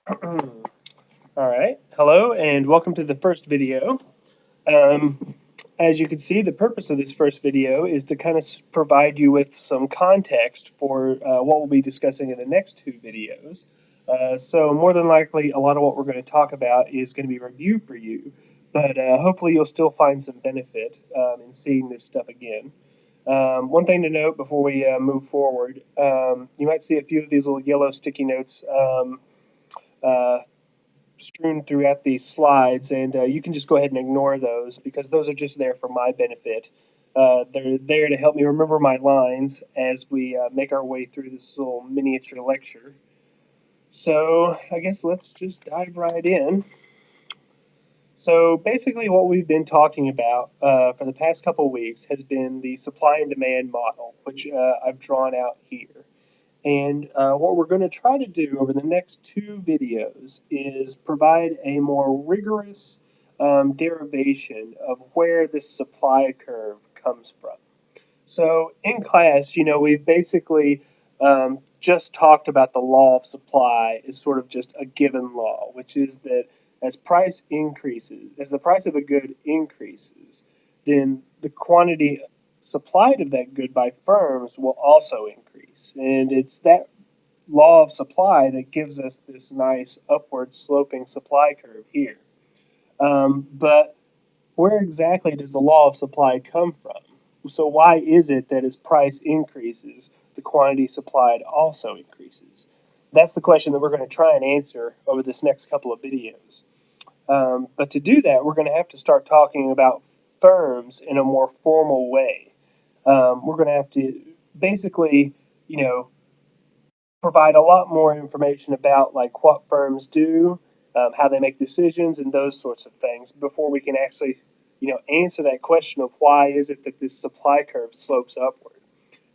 All right. Hello and welcome to the first video. Um, as you can see, the purpose of this first video is to kind of provide you with some context for what we'll be discussing in the next two videos. So more than likely, a lot of what we're going to talk about is going to be review for you, but hopefully you'll still find some benefit in seeing this stuff again. One thing to note before we move forward, you might see a few of these little yellow sticky notes uh, strewn throughout these slides, and you can just go ahead and ignore those because those are just there for my benefit. They're there to help me remember my lines as we make our way through this little miniature lecture. So I guess let's just dive right in. So basically, what we've been talking about for the past couple of weeks has been the supply and demand model, which I've drawn out here. And what we're going to try to do over the next two videos is provide a more rigorous derivation of where this supply curve comes from. So in class, we've basically just talked about the law of supply as sort of just a given law, which is that as the price of a good increases, then the quantity supplied of that good by firms will also increase. And it's that law of supply that gives us this nice upward sloping supply curve here. But where exactly does the law of supply come from? So why is it that as price increases, the quantity supplied also increases? That's the question that we're going to try and answer over this next couple of videos. But to do that, we're going to have to start talking about firms in a more formal way. We're going to have to basically, you know, provide a lot more information about like what firms do, how they make decisions, and those sorts of things before we can actually, answer that question of why is it that this supply curve slopes upward.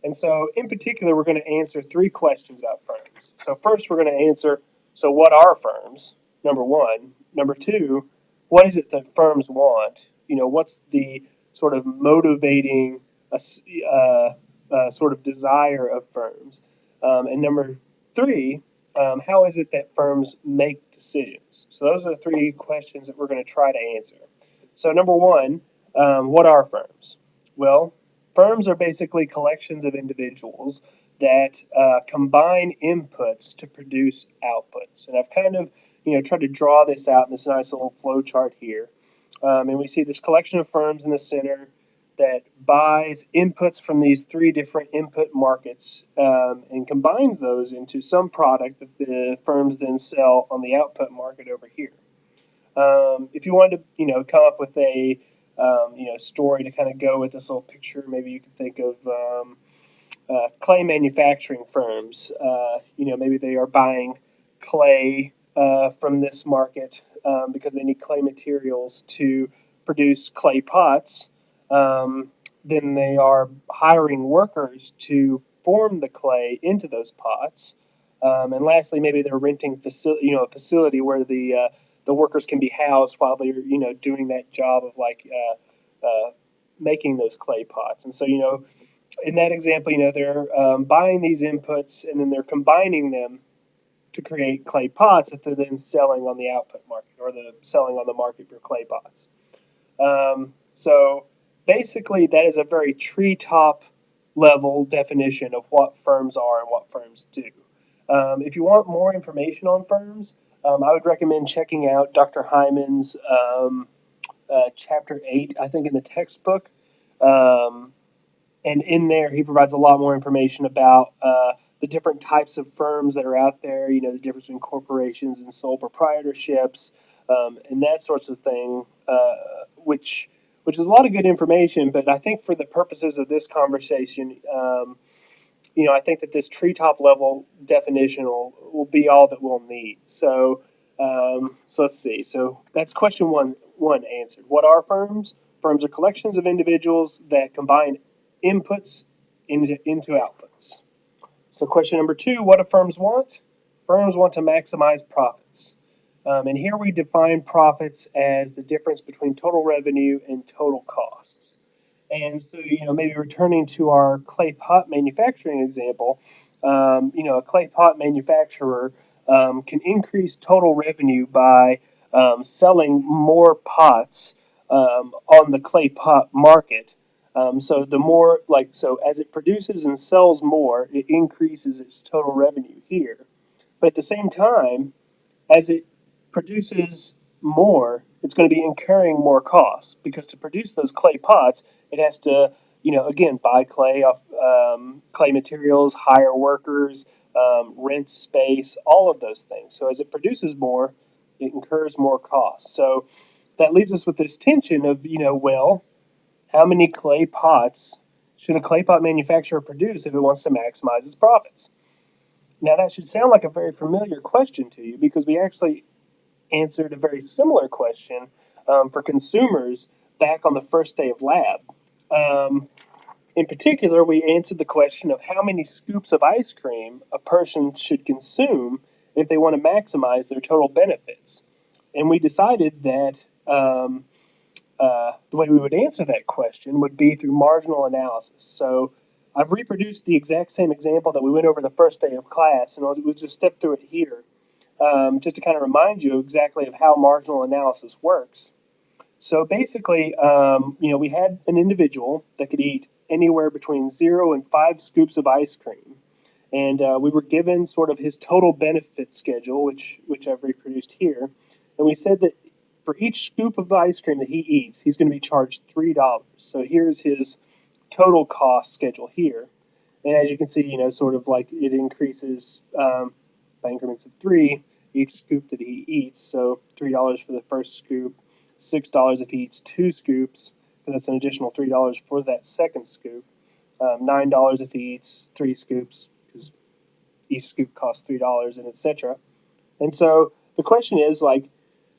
And so, in particular, we're going to answer three questions about firms. So, first, we're going to answer so, what are firms? Number one. Number two, what is it that firms want? What's the sort of motivating sort of desire of firms? And number three, how is it that firms make decisions? So, those are the three questions that we're going to try to answer. So, number one, what are firms? Well, firms are basically collections of individuals that combine inputs to produce outputs. And I've kind of, tried to draw this out in this nice little flow chart here. And we see this collection of firms in the center that buys inputs from these three different input markets and combines those into some product that the firms then sell on the output market over here. If you wanted to, come up with a story to kind of go with this little picture, maybe you could think of clay manufacturing firms. Maybe they are buying clay from this market because they need clay materials to produce clay pots. Then they are hiring workers to form the clay into those pots. And lastly, maybe they're renting a facility where the workers can be housed while they're doing that job of like making those clay pots. And so in that example, they're buying these inputs and then they're combining them to create clay pots that they're then selling on the output market or the selling on the market for clay pots. So basically, that is a very treetop level definition of what firms are and what firms do. If you want more information on firms, I would recommend checking out Dr. Hyman's chapter 8, I think, in the textbook. And in there, he provides a lot more information about the different types of firms that are out there, the difference between corporations and sole proprietorships, and that sorts of thing, which is a lot of good information. But I think for the purposes of this conversation, I think that this treetop level definition will be all that we'll need. So let's see. So that's question one answered. What are firms? Firms are collections of individuals that combine inputs into outputs. So question number two, what do firms want? Firms want to maximize profits. And here we define profits as the difference between total revenue and total costs. And so, maybe returning to our clay pot manufacturing example, a clay pot manufacturer can increase total revenue by selling more pots on the clay pot market. So the more so as it produces and sells more, it increases its total revenue here. But at the same time, as it produces more, it's going to be incurring more costs because to produce those clay pots, it has to, again, buy clay off clay materials, hire workers, rent space, all of those things. So as it produces more, it incurs more costs. So that leaves us with this tension of, well, how many clay pots should a clay pot manufacturer produce if it wants to maximize its profits? Now, that should sound like a very familiar question to you because we actually answered a very similar question for consumers back on the first day of lab. Um, in particular, we answered the question of how many scoops of ice cream a person should consume if they want to maximize their total benefits. And we decided that the way we would answer that question would be through marginal analysis. So I've reproduced the exact same example that we went over the first day of class, and we'll just step through it here just to kind of remind you exactly of how marginal analysis works. So basically, we had an individual that could eat anywhere between 0 and 5 scoops of ice cream, and we were given sort of his total benefit schedule, which I've reproduced here, and we said that for each scoop of ice cream that he eats, he's going to be charged $3. So here's his total cost schedule here, and as you can see, sort of like it increases by increments of three each scoop that he eats. So $3 for the first scoop, $6 if he eats 2 scoops, because that's an additional $3 for that second scoop. $9 if he eats 3 scoops, because each scoop costs $3, and etc. And so the question is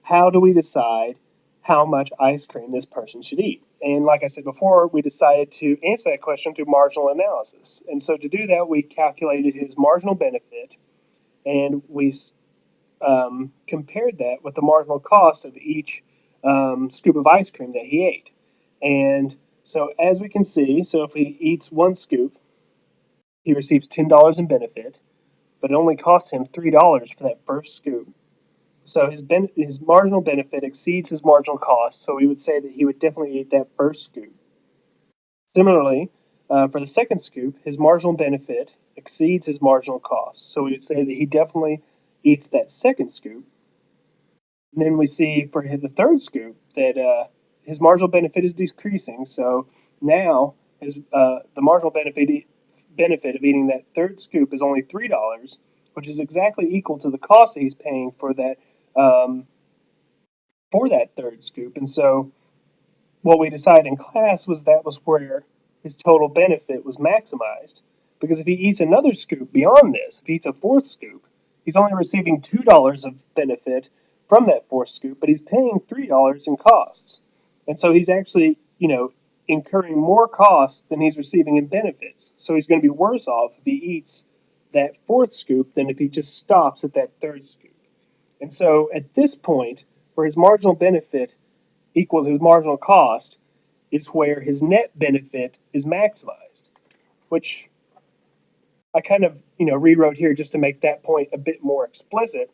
how do we decide how much ice cream this person should eat? And like I said before, we decided to answer that question through marginal analysis. And so to do that, we calculated his marginal benefit, and we compared that with the marginal cost of each scoop of ice cream that he ate. And so as we can see, so if he eats 1 scoop, he receives $10 in benefit, but it only costs him $3 for that first scoop. So his marginal benefit exceeds his marginal cost, so we would say that he would definitely eat that first scoop. Similarly, for the second scoop, his marginal benefit exceeds his marginal cost, so we would say that he definitely eats that second scoop. And then we see for the third scoop that his marginal benefit is decreasing, so now the marginal benefit of eating that third scoop is only $3, which is exactly equal to the cost that he's paying um, for that third scoop. And so what we decided in class was that was where his total benefit was maximized. Because if he eats another scoop beyond this, if he eats a fourth scoop, he's only receiving $2 of benefit from that fourth scoop, but he's paying $3 in costs. And so he's actually, incurring more costs than he's receiving in benefits. So he's going to be worse off if he eats that fourth scoop than if he just stops at that third scoop. And so at this point, where his marginal benefit equals his marginal cost, is where his net benefit is maximized, which I kind of rewrote here just to make that point a bit more explicit.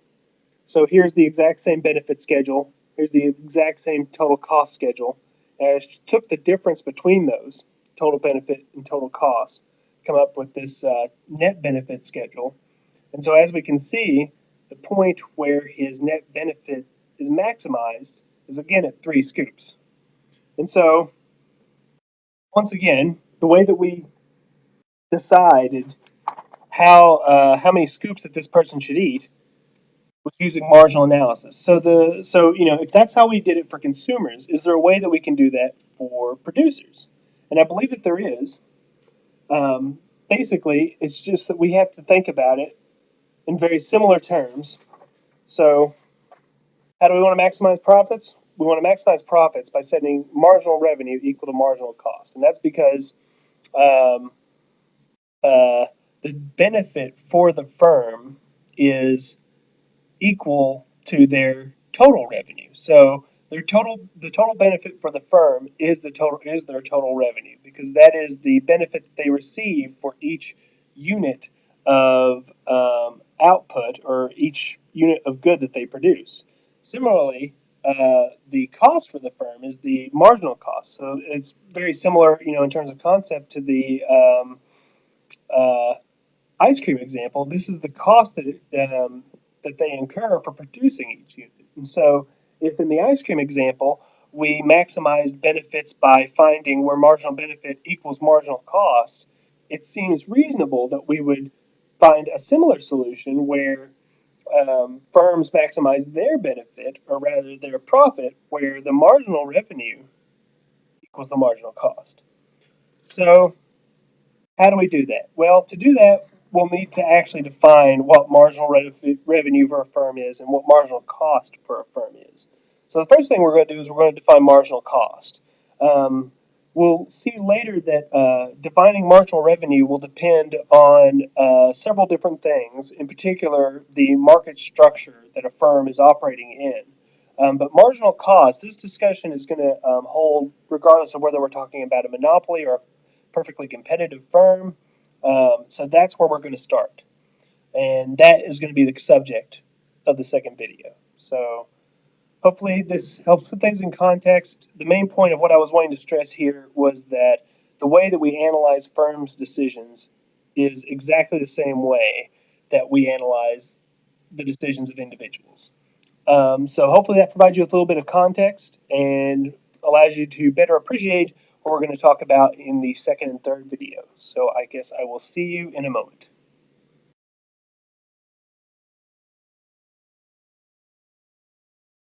So here's the exact same benefit schedule. Here's the exact same total cost schedule. And I took the difference between those, total benefit and total cost, come up with this net benefit schedule. And so as we can see, the point where his net benefit is maximized is again at 3 scoops. And so once again, the way that we decided how many scoops that this person should eat was using marginal analysis. So if that's how we did it for consumers, is there a way that we can do that for producers? And I believe that there is. Basically, it's just that we have to think about it in very similar terms. So how do we want to maximize profits? We want to maximize profits by setting marginal revenue equal to marginal cost, and that's because um, the benefit for the firm is equal to their total revenue. So the total benefit for the firm is their total revenue because that is the benefit that they receive for each unit of output or each unit of good that they produce. Similarly, the cost for the firm is the marginal cost. So it's very similar, in terms of concept to the uh, ice cream example. This is the cost that they incur for producing each unit. And so, if in the ice cream example we maximized benefits by finding where marginal benefit equals marginal cost, it seems reasonable that we would find a similar solution where firms maximize their benefit, or rather their profit, where the marginal revenue equals the marginal cost. So, how do we do that? Well, to do that, we'll need to actually define what marginal revenue for a firm is and what marginal cost for a firm is. So the first thing we're going to do is we're going to define marginal cost. Um, we'll see later that defining marginal revenue will depend on several different things, in particular the market structure that a firm is operating in. But marginal cost, this discussion is going to hold regardless of whether we're talking about a monopoly or a perfectly competitive firm. So that's where we're going to start. And that is going to be the subject of the second video. So hopefully this helps put things in context. The main point of what I was wanting to stress here was that the way that we analyze firms' decisions is exactly the same way that we analyze the decisions of individuals. So hopefully that provides you with a little bit of context and allows you to better appreciate what we're going to talk about in the second and third videos. So I guess I will see you in a moment.